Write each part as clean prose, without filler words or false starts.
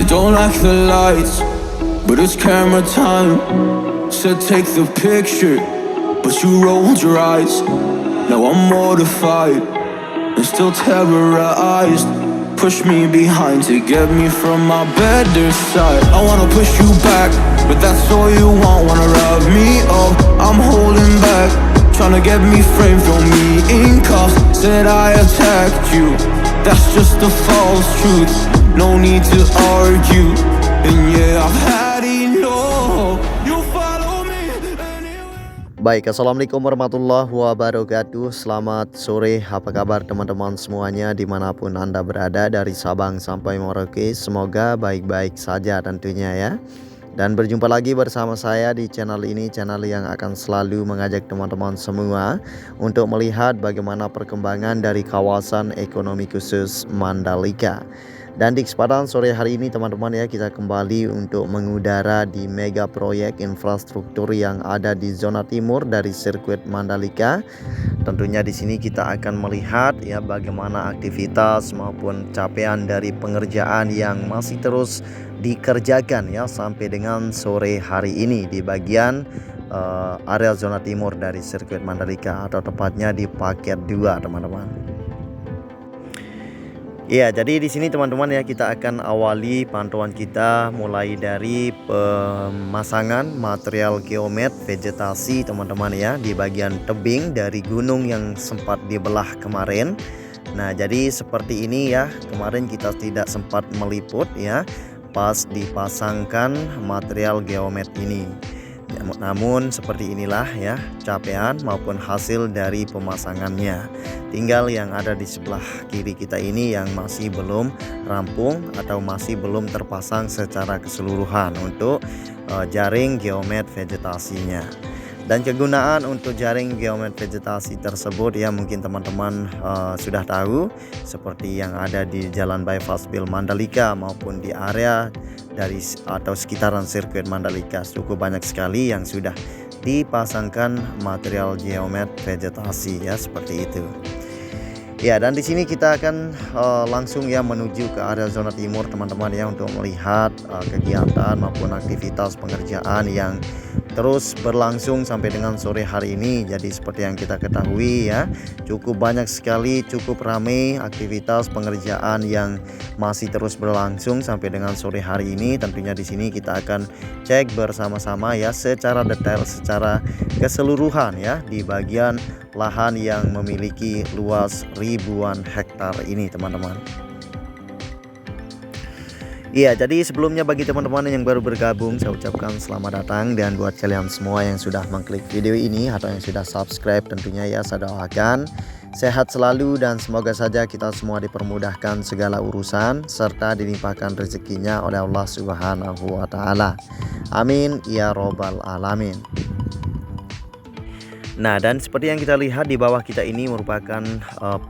don't like the lights, but it's camera time. Said take the picture, but you rolled your eyes. Now I'm mortified and still terrorized. Push me behind to get me from my better side. I wanna push you back, but that's all you want. Wanna rub me up, I'm holding back. Tryna get me framed, throw me in cuffs. Said I attacked you, that's just a false truth. No need to argue, and yeah, I've had enough. You follow me anywhere. Baik, assalamualaikum warahmatullahi wabarakatuh. Selamat sore, apa kabar teman-teman semuanya dimanapun anda berada dari Sabang sampai Merauke. Semoga baik-baik saja tentunya ya. Dan berjumpa lagi bersama saya di channel ini, channel yang akan selalu mengajak teman-teman semua untuk melihat bagaimana perkembangan dari kawasan ekonomi khusus Mandalika. Dan di kesempatan sore hari ini teman-teman ya, kita kembali untuk mengudara di mega proyek infrastruktur yang ada di zona timur dari sirkuit Mandalika. Tentunya di sini kita akan melihat ya bagaimana aktivitas maupun capaian dari pengerjaan yang masih terus dikerjakan ya sampai dengan sore hari ini di bagian area zona timur dari sirkuit Mandalika, atau tepatnya di paket 2 teman-teman. Ya, jadi di sini teman-teman ya, kita akan awali pantauan kita mulai dari pemasangan material geomet vegetasi teman-teman ya di bagian tebing dari gunung yang sempat dibelah kemarin. Nah, jadi seperti ini ya, kemarin kita tidak sempat meliput ya pas dipasangkan material geomet ini. Ya, namun seperti inilah ya capaian maupun hasil dari pemasangannya. Tinggal yang ada di sebelah kiri kita ini yang masih belum rampung atau masih belum terpasang secara keseluruhan untuk jaring geomet vegetasinya. Dan kegunaan untuk jaring geomet vegetasi tersebut ya mungkin teman-teman sudah tahu, seperti yang ada di Jalan Bypass Bil Mandalika maupun di area dari atau sekitaran sirkuit Mandalika. Cukup banyak sekali yang sudah dipasangkan material geomet vegetasi ya, seperti itu. Ya, dan di sini kita akan langsung ya menuju ke area zona timur teman-teman ya untuk melihat kegiatan maupun aktivitas pengerjaan yang terus berlangsung sampai dengan sore hari ini. Jadi seperti yang kita ketahui ya, cukup banyak sekali, cukup ramai aktivitas pengerjaan yang masih terus berlangsung sampai dengan sore hari ini. Tentunya di sini kita akan cek bersama-sama ya secara detail, secara keseluruhan ya di bagian lahan yang memiliki luas ribuan hektar ini teman-teman. Iya, jadi sebelumnya bagi teman-teman yang baru bergabung, saya ucapkan selamat datang. Dan buat kalian semua yang sudah mengklik video ini atau yang sudah subscribe, tentunya ya saya doakan sehat selalu dan semoga saja kita semua dipermudahkan segala urusan serta dilimpahkan rezekinya oleh Allah Subhanahu wa Ta'ala. Amin ya robbal alamin. Nah, dan seperti yang kita lihat di bawah kita ini merupakan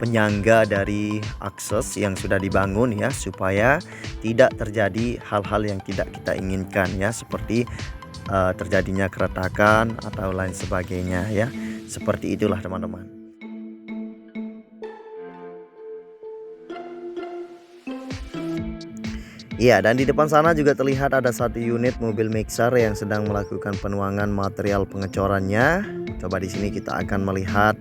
penyangga dari akses yang sudah dibangun ya, supaya tidak terjadi hal-hal yang tidak kita inginkan ya, seperti terjadinya keretakan atau lain sebagainya ya. Seperti itulah teman-teman. Iya, dan di depan sana juga terlihat ada satu unit mobil mixer yang sedang melakukan penuangan material pengecorannya. Coba di sini kita akan melihat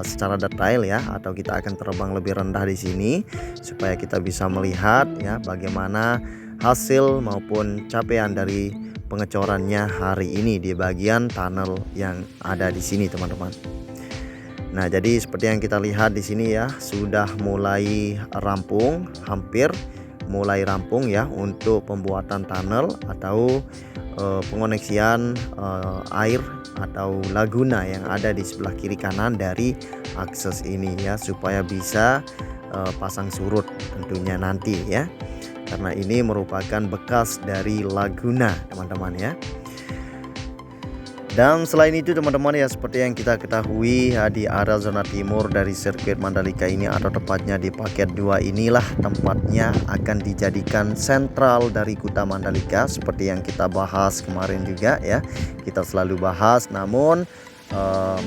secara detail ya, atau kita akan terbang lebih rendah di sini supaya kita bisa melihat ya bagaimana hasil maupun capaian dari pengecorannya hari ini di bagian tunnel yang ada di sini teman-teman. Nah, jadi seperti yang kita lihat di sini ya, sudah mulai rampung, hampir mulai rampung ya untuk pembuatan tunnel atau pengoneksian air atau laguna yang ada di sebelah kiri kanan dari akses ini ya, supaya bisa pasang surut tentunya nanti ya, karena ini merupakan bekas dari laguna teman-teman ya. Dan selain itu teman-teman ya, seperti yang kita ketahui ya, di area zona timur dari sirkuit Mandalika ini atau tepatnya di paket 2 inilah tempatnya akan dijadikan sentral dari Kuta Mandalika, seperti yang kita bahas kemarin juga ya. Kita selalu bahas, namun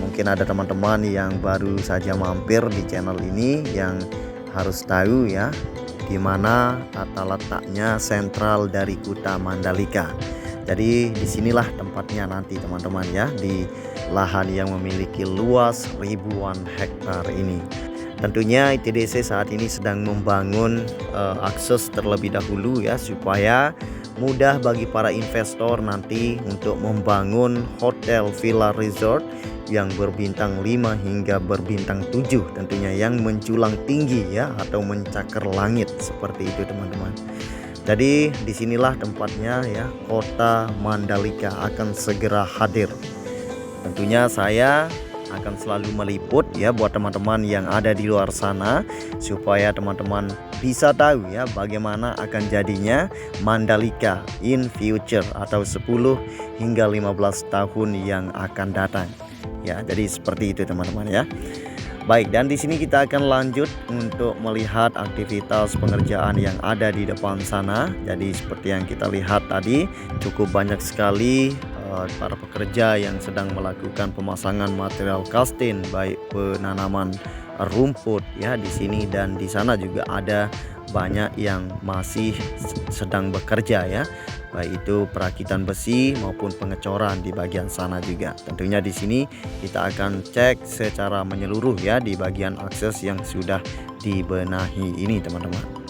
mungkin ada teman-teman yang baru saja mampir di channel ini yang harus tahu ya, di mana tata letaknya sentral dari Kuta Mandalika. Jadi disinilah tempatnya nanti teman-teman ya, di lahan yang memiliki luas ribuan hektar ini. Tentunya ITDC saat ini sedang membangun akses terlebih dahulu ya, supaya mudah bagi para investor nanti untuk membangun hotel villa resort yang berbintang 5 hingga berbintang 7 tentunya, yang menjulang tinggi ya, atau mencakar langit seperti itu teman-teman. Jadi disinilah tempatnya ya, Kota Mandalika akan segera hadir. Tentunya saya akan selalu meliput ya buat teman-teman yang ada di luar sana, supaya teman-teman bisa tahu ya bagaimana akan jadinya Mandalika in future, atau 10 hingga 15 tahun yang akan datang. Ya, jadi seperti itu teman-teman ya. Baik, dan di sini kita akan lanjut untuk melihat aktivitas pengerjaan yang ada di depan sana. Jadi seperti yang kita lihat tadi, cukup banyak sekali para pekerja yang sedang melakukan pemasangan material kastin, baik penanaman rumput ya di sini, dan di sana juga ada banyak yang masih sedang bekerja ya, baik itu perakitan besi maupun pengecoran di bagian sana juga. Tentunya di sini kita akan cek secara menyeluruh ya di bagian akses yang sudah dibenahi ini teman-teman.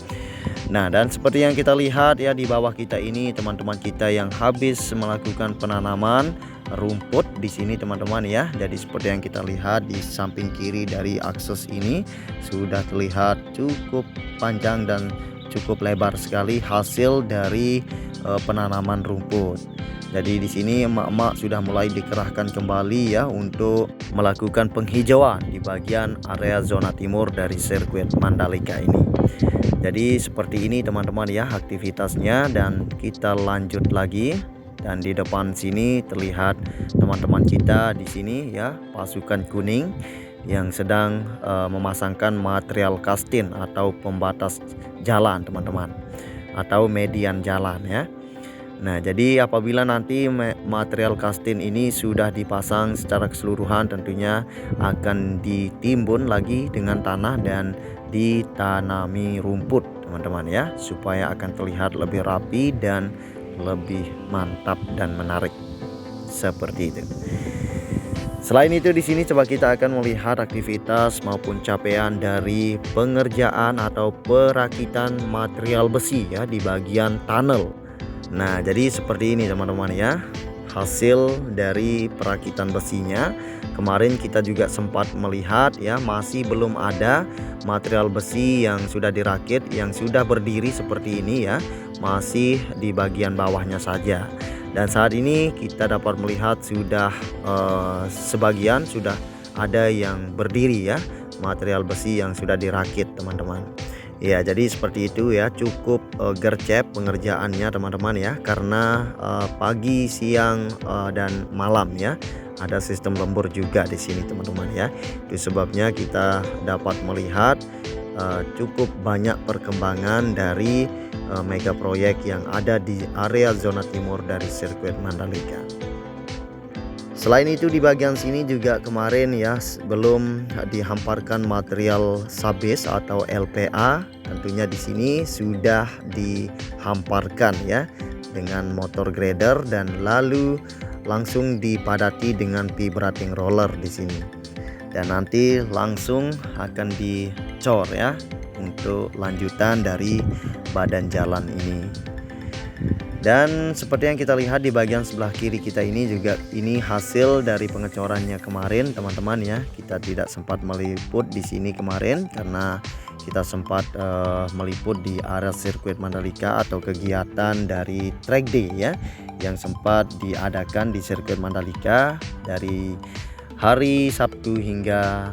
Nah, dan seperti yang kita lihat ya di bawah kita ini, teman-teman kita yang habis melakukan penanaman rumput di sini teman-teman ya. Jadi seperti yang kita lihat di samping kiri dari akses ini sudah terlihat cukup panjang dan cukup lebar sekali hasil dari penanaman rumput. Jadi di sini emak-emak sudah mulai dikerahkan kembali ya untuk melakukan penghijauan di bagian area zona timur dari sirkuit Mandalika ini. Jadi seperti ini teman-teman ya aktivitasnya, dan kita lanjut lagi. Dan di depan sini terlihat teman-teman kita di sini ya, pasukan kuning yang sedang memasangkan material kastin atau pembatas jalan teman-teman, atau median jalan ya. Nah, jadi apabila nanti material kastin ini sudah dipasang secara keseluruhan, tentunya akan ditimbun lagi dengan tanah dan ditanami rumput teman-teman ya, supaya akan terlihat lebih rapi dan lebih mantap dan menarik seperti itu. Selain itu di sini coba kita akan melihat aktivitas maupun capaian dari pengerjaan atau perakitan material besi ya di bagian tunnel. Nah, jadi seperti ini teman-teman ya, hasil dari perakitan besinya. Kemarin kita juga sempat melihat ya, masih belum ada material besi yang sudah dirakit, yang sudah berdiri seperti ini ya, masih di bagian bawahnya saja. Dan saat ini kita dapat melihat sudah sebagian sudah ada yang berdiri ya, material besi yang sudah dirakit teman-teman. Ya, jadi seperti itu ya, cukup gercep pengerjaannya teman-teman ya, karena pagi, siang dan malam ya, ada sistem lembur juga di sini teman-teman ya. Itu sebabnya kita dapat melihat cukup banyak perkembangan dari mega proyek yang ada di area zona timur dari sirkuit Mandalika. Selain itu di bagian sini juga kemarin ya, belum dihamparkan material sabes atau LPA. Tentunya di sini sudah dihamparkan ya dengan motor grader, dan lalu langsung dipadati dengan vibrating roller di sini. Dan nanti langsung akan dicor ya untuk lanjutan dari badan jalan ini. Dan seperti yang kita lihat di bagian sebelah kiri kita ini juga, ini hasil dari pengecorannya kemarin teman-teman ya. Kita tidak sempat meliput di sini kemarin karena kita sempat meliput di area sirkuit Mandalika atau kegiatan dari track day ya, yang sempat diadakan di sirkuit Mandalika dari hari Sabtu hingga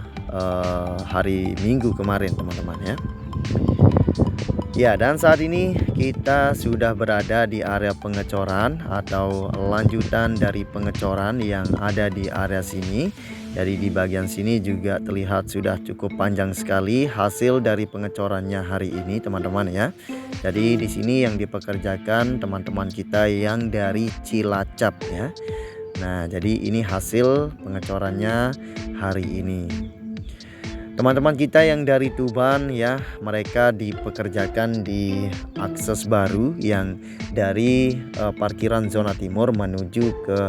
hari Minggu kemarin teman-teman ya. Ya, dan saat ini kita sudah berada di area pengecoran atau lanjutan dari pengecoran yang ada di area sini. Jadi di bagian sini juga terlihat sudah cukup panjang sekali hasil dari pengecorannya hari ini teman-teman ya. Jadi di sini yang dipekerjakan teman-teman kita yang dari Cilacap ya. Nah, jadi ini hasil pengecorannya hari ini. Teman-teman kita yang dari Tuban ya, mereka dipekerjakan di akses baru yang dari parkiran zona timur menuju ke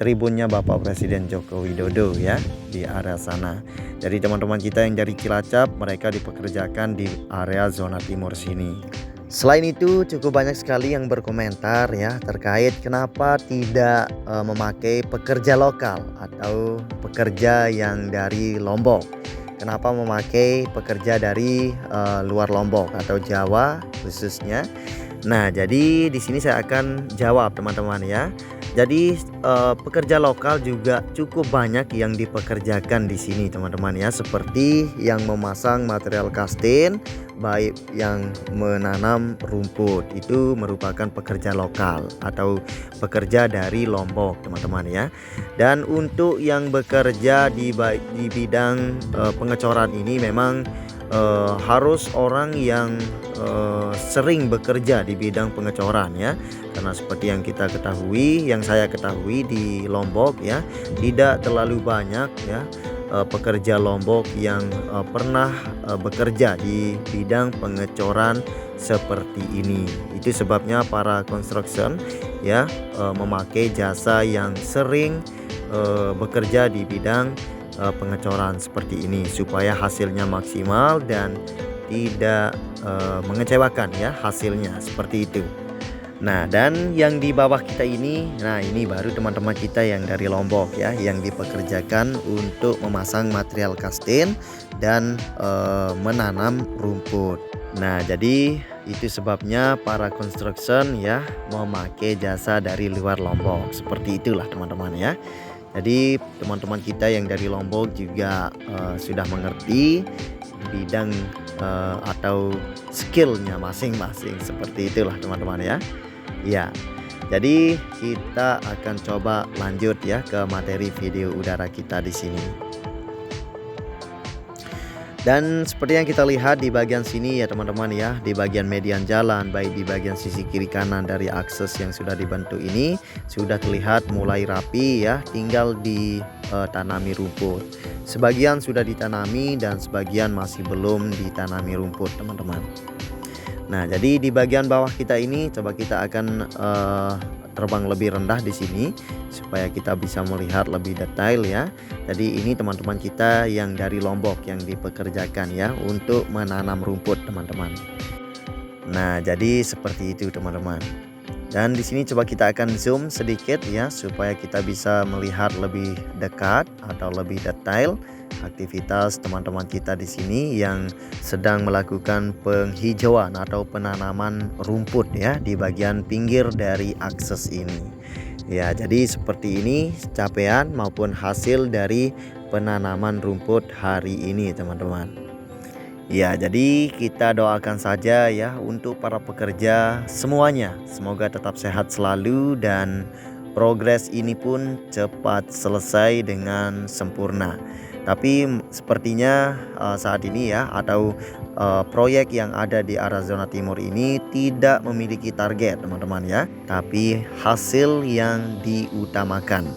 tribunnya Bapak Presiden Joko Widodo ya, di area sana. Jadi teman-teman kita yang dari Cilacap, mereka dipekerjakan di area zona timur sini. Selain itu cukup banyak sekali yang berkomentar ya terkait kenapa tidak memakai pekerja lokal atau pekerja yang dari Lombok. Kenapa memakai pekerja dari luar Lombok atau Jawa khususnya. Nah, jadi di sini saya akan jawab teman-teman ya. Jadi pekerja lokal juga cukup banyak yang dipekerjakan di sini teman-teman ya, seperti yang memasang material kastin, baik yang menanam rumput, itu merupakan pekerja lokal atau pekerja dari Lombok teman-teman ya. Dan untuk yang bekerja di bidang pengecoran ini memang harus orang yang sering bekerja di bidang pengecoran ya, karena seperti yang kita ketahui, yang saya ketahui di Lombok ya, tidak terlalu banyak ya pekerja Lombok yang pernah bekerja di bidang pengecoran seperti ini. Itu sebabnya para construction ya memakai jasa yang sering bekerja di bidang pengecoran seperti ini supaya hasilnya maksimal dan tidak mengecewakan ya hasilnya seperti itu. Nah, dan yang di bawah kita ini, nah ini baru teman-teman kita yang dari Lombok ya, yang dipekerjakan untuk memasang material kastin dan menanam rumput. Nah, jadi itu sebabnya para construction ya memakai jasa dari luar Lombok. Seperti itulah teman-teman ya. Jadi teman-teman kita yang dari Lombok juga sudah mengerti bidang atau skillnya masing-masing. Seperti itulah teman-teman ya. Ya, jadi kita akan coba lanjut ya ke materi video udara kita di sini. Dan seperti yang kita lihat di bagian sini ya teman-teman ya, di bagian median jalan, baik di bagian sisi kiri kanan dari akses yang sudah dibentuk ini sudah terlihat mulai rapi ya, tinggal ditanami rumput. Sebagian sudah ditanami dan sebagian masih belum ditanami rumput teman-teman. Nah, jadi di bagian bawah kita ini coba kita akan terbang lebih rendah di sini supaya kita bisa melihat lebih detail ya. Jadi ini teman-teman kita yang dari Lombok yang dipekerjakan ya untuk menanam rumput teman-teman. Nah, jadi seperti itu teman-teman. Dan di sini coba kita akan zoom sedikit ya supaya kita bisa melihat lebih dekat atau lebih detail aktivitas teman-teman kita di sini yang sedang melakukan penghijauan atau penanaman rumput ya di bagian pinggir dari akses ini. Ya, jadi seperti ini capaian maupun hasil dari penanaman rumput hari ini teman-teman. Ya, jadi kita doakan saja ya untuk para pekerja semuanya, semoga tetap sehat selalu dan progres ini pun cepat selesai dengan sempurna. Tapi sepertinya saat ini ya atau proyek yang ada di arah zona timur ini tidak memiliki target teman-teman ya, tapi hasil yang diutamakan.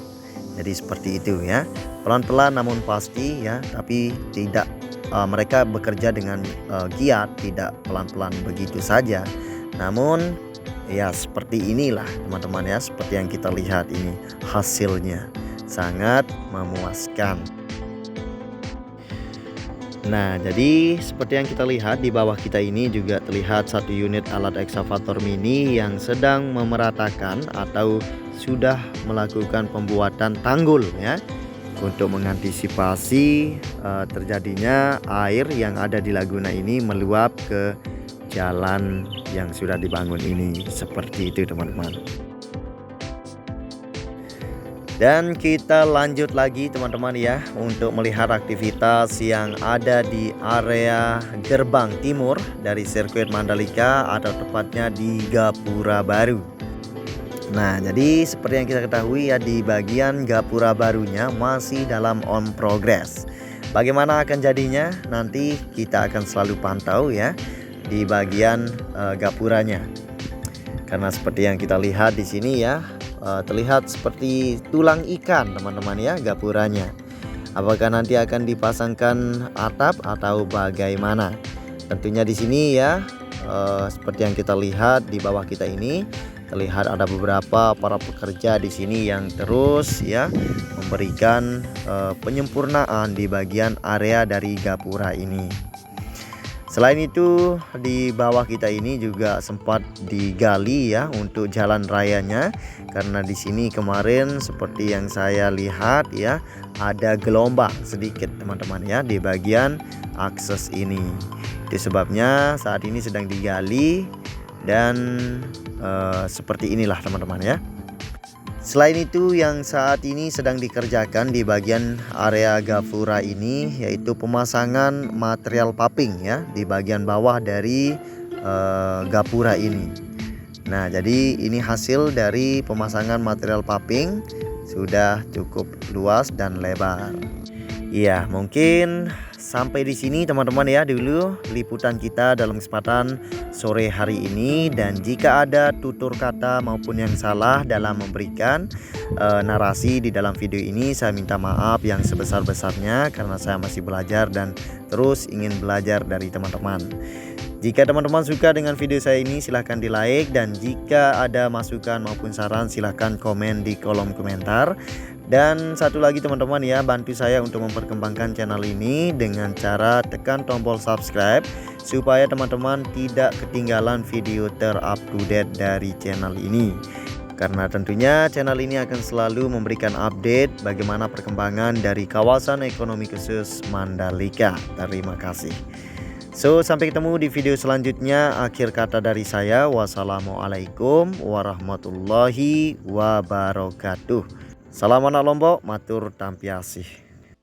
Jadi seperti itu ya, pelan-pelan namun pasti ya, tapi tidak mereka bekerja dengan giat, tidak pelan-pelan begitu saja. Namun ya seperti inilah teman-teman ya, seperti yang kita lihat ini hasilnya sangat memuaskan. Nah, jadi seperti yang kita lihat di bawah kita ini juga terlihat satu unit alat ekskavator mini yang sedang memeratakan atau sudah melakukan pembuatan tanggul ya untuk mengantisipasi terjadinya air yang ada di laguna ini meluap ke jalan yang sudah dibangun ini. Seperti itu teman-teman. Dan kita lanjut lagi teman-teman ya untuk melihat aktivitas yang ada di area gerbang timur dari sirkuit Mandalika atau tepatnya di Gapura Baru. Nah, jadi seperti yang kita ketahui ya, di bagian Gapura Barunya masih dalam on progress. Bagaimana akan jadinya nanti kita akan selalu pantau ya di bagian gapuranya. Karena seperti yang kita lihat di sini ya, terlihat seperti tulang ikan teman-teman ya gapuranya. Apakah nanti akan dipasangkan atap atau bagaimana? Tentunya di sini ya, seperti yang kita lihat di bawah kita ini, terlihat ada beberapa para pekerja di sini yang terus ya memberikan penyempurnaan di bagian area dari gapura ini. Selain itu di bawah kita ini juga sempat digali ya untuk jalan rayanya, karena di sini kemarin seperti yang saya lihat ya ada gelombang sedikit teman-teman ya di bagian akses ini. Itu sebabnya saat ini sedang digali dan seperti inilah teman-teman ya. Selain itu yang saat ini sedang dikerjakan di bagian area gapura ini yaitu pemasangan material paping ya di bagian bawah dari gapura ini. Nah, jadi ini hasil dari pemasangan material paping, sudah cukup luas dan lebar. Iya, mungkin sampai di sini teman-teman ya dulu liputan kita dalam kesempatan sore hari ini. Dan jika ada tutur kata maupun yang salah dalam memberikan narasi di dalam video ini, saya minta maaf yang sebesar-besarnya karena saya masih belajar dan terus ingin belajar dari teman-teman. Jika teman-teman suka dengan video saya ini, silahkan di like, dan jika ada masukan maupun saran silahkan komen di kolom komentar. Dan satu lagi teman-teman ya, bantu saya untuk memperkembangkan channel ini dengan cara tekan tombol subscribe supaya teman-teman tidak ketinggalan video terupdate dari channel ini. Karena tentunya channel ini akan selalu memberikan update bagaimana perkembangan dari kawasan ekonomi khusus Mandalika. Terima kasih. So, sampai ketemu di video selanjutnya. Akhir kata dari saya, wassalamualaikum warahmatullahi wabarakatuh. Salam anak Lombok, matur tampiasih.